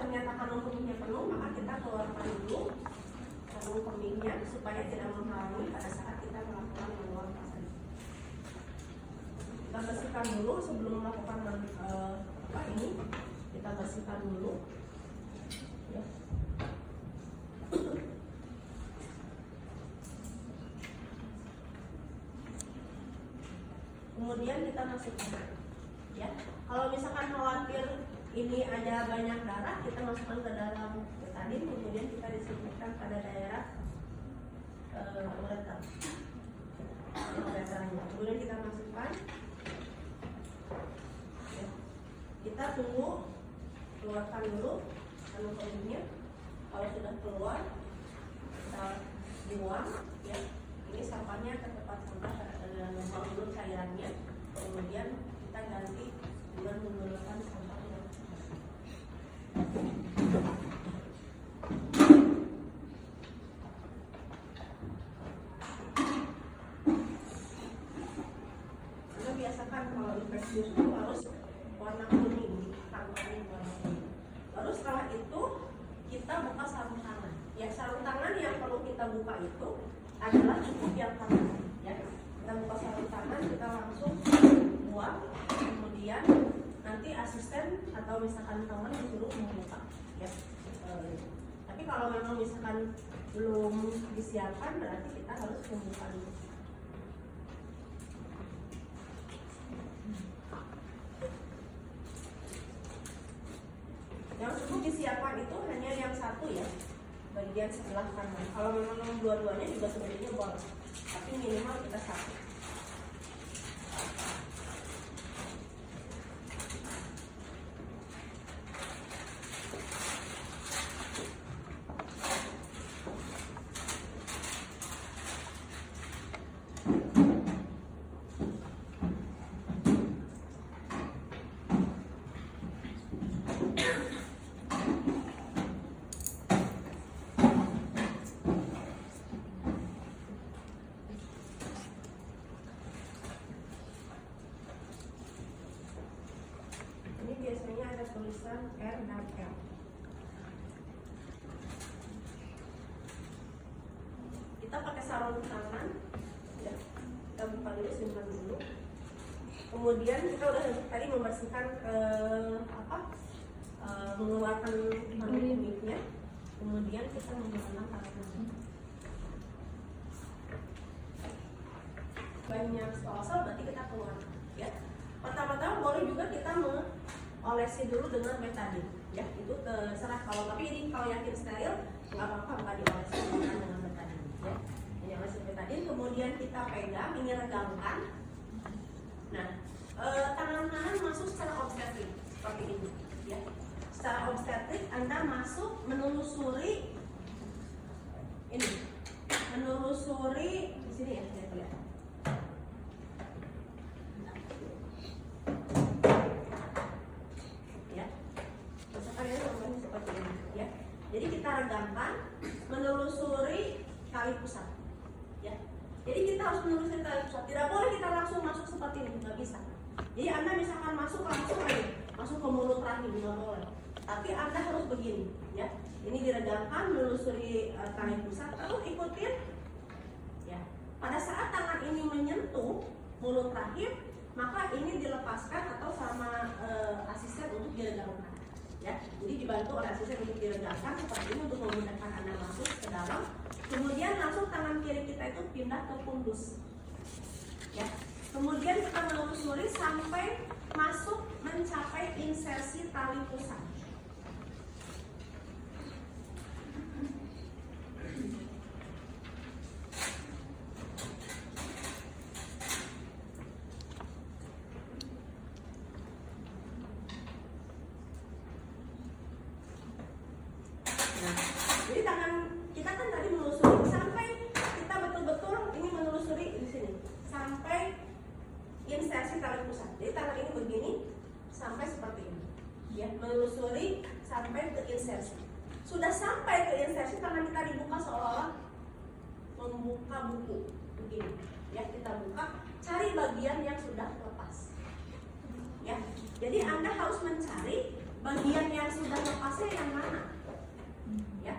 ternyata kantong kemihnya penuh, maka kita keluarkan dulu kantong kemihnya supaya tidak menghalangi pada saat kita melakukan manual passage. Kita bersihkan dulu sebelum melakukan ini. Kita bersihkan dulu. Ya. Kemudian kita masukkan. Ya, kalau misalkan khawatir ini ada banyak darah, kita masukkan ke dalam betadin, kemudian kita disuntikkan pada daerah ureter. Kemudian kita masukkan. Ya. Kita tunggu, keluarkan dulu kantong kemihnya. Kalau sudah keluar, kita buang. Ya, ini sampahnya ke tempat sampah buang dulu cairannya. Kemudian kita ganti dengan menggunakan sampah yang Anda biasakan kalau infeksius itu harus warna kuning, kantongnya warna kuning. Lalu setelah itu kita buka sarung tangan. Ya, sarung tangan yang perlu kita buka itu adalah cukup yang kanan. Ya, kita buka sarung tangan, kita langsung buang, kemudian nanti asisten atau misalkan teman disuruh membuka. Ya. Tapi kalau memang misalkan belum disiapkan, berarti kita harus membuka dulu. Yang cukup disiapkan itu hanya yang satu ya, bagian sebelah kanan. Kalau memang dua-duanya juga sebenarnya boleh, tapi minimal kita satu. Biasanya ada tulisan R dan L. Kita pakai sarung tangan, ya. Kita buka dulu, simpan dulu. Kemudian kita udah tadi membersihkan mengeluarkan kantong kemihnya. Kemudian kita menggunakan tangan. Banyak sponsor berarti kita keluarkan. Ya. Pertama-tama boleh juga kita olesi dulu dengan betadin, ya itu terserah. Tapi ini kalau yakin steril nggak apa-apa nggak diolesi dengan betadin, ya ini olesi betadin. Kemudian kita pegang, ini regangkan. Nah, tangan kanan masuk secara obstetrik seperti ini, ya. Secara obstetrik Anda masuk menelusuri ini, menelusuri di sini ya, saya kelihatan. Jadi kita regangkan, menelusuri tali pusat, ya. Jadi kita harus menelusuri tali pusat. Tidak boleh kita langsung masuk seperti ini, nggak bisa. Jadi Anda misalkan masuk langsung aja, masuk ke mulut rahim, nggak boleh. Tapi Anda harus begini, ya. Ini diregangkan, menelusuri tali pusat, lalu ikutin, ya. Pada saat tangan ini menyentuh mulut rahim, maka ini dilepaskan atau sama asisten untuk diregangkan. Ya, jadi dibantu oleh asisten untuk diregangkan seperti ini untuk memudahkan Anda masuk ke dalam. Kemudian langsung tangan kiri kita itu pindah ke pundus. Ya. Kemudian kita menelusuri sampai masuk mencapai insersi tali pusat. Jadi tangan kita kan tadi menelusuri sampai kita betul-betul ini menelusuri di sini sampai insersi tali pusat. Jadi tangan ini begini sampai seperti ini, ya, menelusuri sampai ke insersi. Sudah sampai ke insersi, tangan kita dibuka seolah-olah membuka buku begini, ya. Kita buka, cari bagian yang sudah lepas, ya. Jadi Anda harus mencari bagian yang sudah lepasnya yang mana? Ya,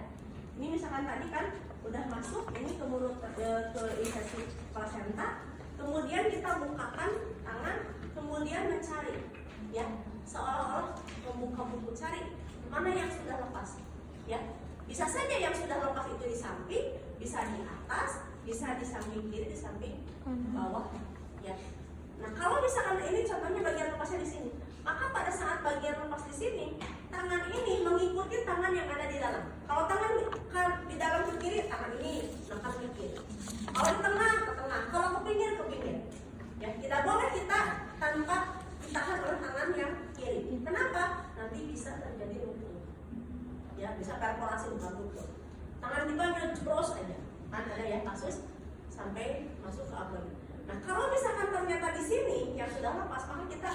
ini misalkan tadi kan udah masuk ini ke mulut ke insersi plasenta, kemudian kita bukakan tangan, kemudian mencari, ya, seolah-olah membuka buku cari mana yang sudah lepas, ya. Bisa saja yang sudah lepas itu di samping, bisa di atas, bisa di samping kiri, di samping bawah, ya. Nah, kalau misalkan ini contohnya bagian lepasnya di sini, maka pada saat bagian lepas di sini, tangan ini mengikuti tangan yang ada di dalam. Kalau tangan di dalam ke kiri, tangan ini angkat ke kiri. Kalau di tengah, ke tengah. Kalau ke pinggir, ke pinggir. Ya, tidak boleh kita tanpa ditahan oleh tangan yang kiri. Kenapa? Nanti bisa terjadi lumpuh. Ya, bisa perforasi bukan lumpuh. Tangan dipanggil jebros aja. Kan ada ya kasus sampai masuk ke abdomen. Nah, kalau misalkan ternyata di sini yang sudah lepas, maka kita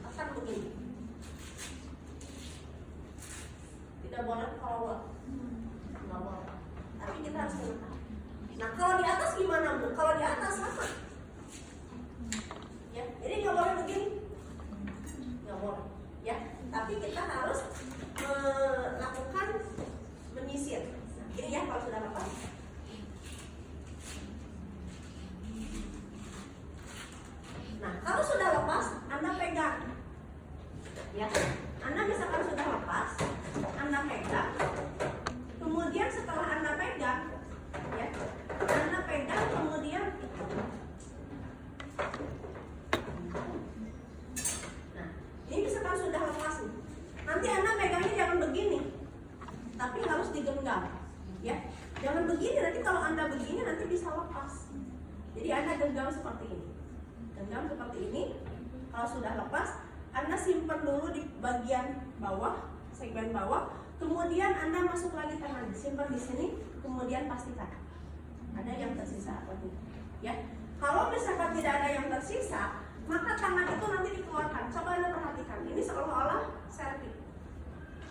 akan begini. Tidak boleh forward, nggak boleh. Tapi kita harus menekan. Nah, kalau di atas gimana, Bu? Kalau di atas sama. Ya, jadi nggak boleh begini, nggak boleh. Ya, tapi kita harus melakukan menyisir. Nah, ini ya kalau sudah lepas. Nah, kalau sudah lepas, Anda pegang. Ya, Anda misalkan sudah lepas, Anda pegang. Kemudian setelah Anda pegang, ya, Anda pegang kemudian itu. Nah, ini misalkan sudah lepas nih. Nanti Anda pegangnya jangan begini, tapi harus digenggam. Ya, jangan begini. Nanti kalau Anda begini nanti bisa lepas. Jadi Anda genggam seperti ini. Genggam seperti ini. Kalau sudah lepas, Anda simpan dulu di bagian bawah, segmen bawah. Kemudian Anda masuk lagi tangan, simpan di sini. Kemudian pastikan ada yang tersisa atau tidak. Ya, kalau misalkan tidak ada yang tersisa, maka tangan itu nanti dikeluarkan. Coba Anda perhatikan, ini seolah-olah serpik.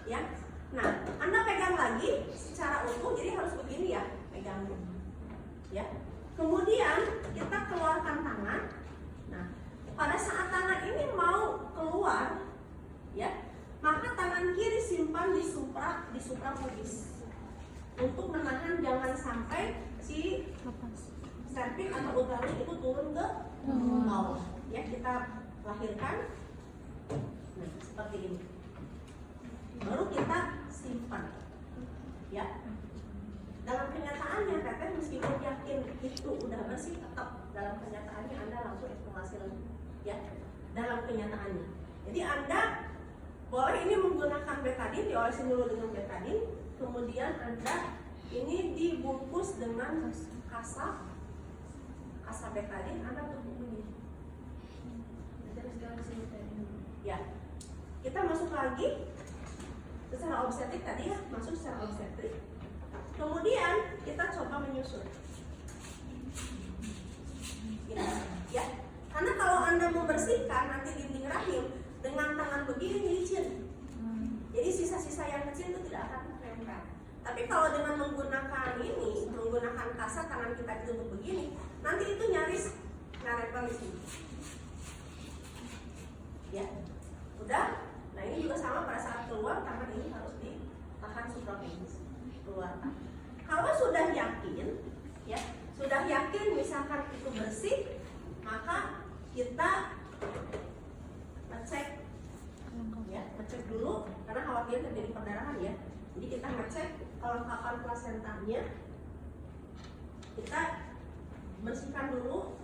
Ya, nah Anda pegang lagi secara utuh, jadi harus begini ya, pegangnya. Ya, kemudian kita keluarkan tangan. Nah, pada saat tangan ini mau keluar, ya, maka tangan kiri simpan di suprapubis untuk menahan jangan sampai si serpik atau uterus itu turun ke bawah. Ya, kita lahirkan. Nah, seperti ini. Baru kita simpan. Ya. Dalam kenyataannya, teteh meskipun yakin itu udah bersih, tetap dalam kenyataannya Anda langsung eksplorasi lagi. Ya, dalam kenyataannya. Jadi Anda boleh ini menggunakan betadin, diolesi dulu dengan betadin, kemudian Anda ini dibungkus dengan kasa betadin, Anda tutup ini. Ya, kita masuk lagi secara obstetrik tadi ya, masuk secara obstetrik. Kemudian kita coba menyusun. Ya, karena kalau Anda membersihkan nanti dinding rahim dengan tangan begini licin. Jadi sisa-sisa yang kecil itu tidak akan nempel. Tapi kalau dengan menggunakan ini, menggunakan kasa tangan kita ditutup begini, nanti itu nyaris nggak nempel di sini. Ya, udah. Nah ini juga sama pada saat keluar tangan ini harus ditahan suprapubis, keluarkan. Kalau sudah yakin, ya, sudah yakin misalkan itu bersih, maka kita ngecek, ya, ngecek dulu karena khawatir terjadi perdarahan ya. Jadi kita ngecek kelengkapan plasentanya, kita bersihkan dulu,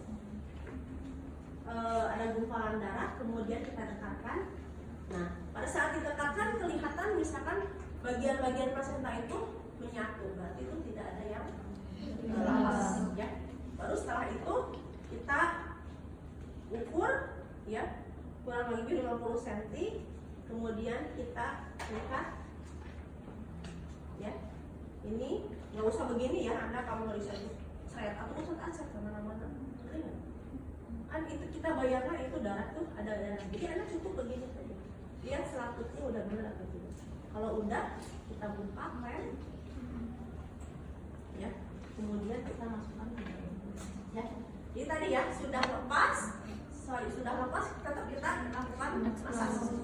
ada gumpalan darah, kemudian kita dekatkan. Nah, pada saat didekatkan kelihatan misalkan bagian-bagian plasenta itu menyatu, berarti itu tidak ada yang lepas, ya. Baru setelah itu kita ukur, ya, kurang lebih 50 cm, kemudian kita lihat, ya. Ini nggak usah begini ya, Anda kalau mau disebut seret atau usah aja kemana-mana, kan itu kita bayarnya itu darah tuh ada darah, jadi Anda cukup begini saja. Lihat selaputnya udah benar atau tidak. Kalau udah, kita buka rem, ya, kemudian kita masukkan ke dalam. Ya, jadi tadi ya sudah lepas, sudah lepas, tetap kita lakukan massage.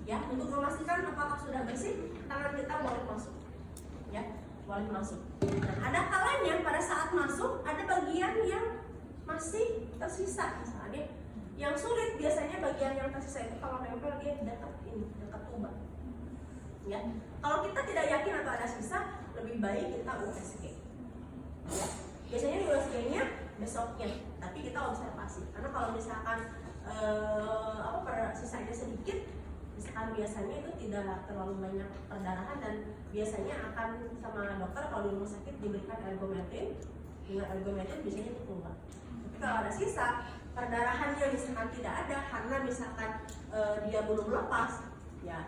Ya, untuk memastikan apakah sudah bersih, tangan kita boleh masuk. Ya, boleh masuk. Dan ada kalanya pada saat masuk ada bagian yang masih tersisa, misalnya yang sulit biasanya bagian yang tersisa itu kalau nempel dia dekat ini, dekat tuba. Ya, kalau kita tidak yakin atau ada sisa, lebih baik kita USG. Ya, biasanya di USG-nya besoknya, tapi kita observasi. Karena kalau misalkan sisanya sedikit, misalkan biasanya itu tidak terlalu banyak perdarahan dan biasanya akan sama dokter kalau di rumah sakit diberikan ergometrin. Dengan ergometrin biasanya itu keluar. Tapi kalau ada sisa perdarahannya misalkan tidak ada karena misalkan dia belum lepas, ya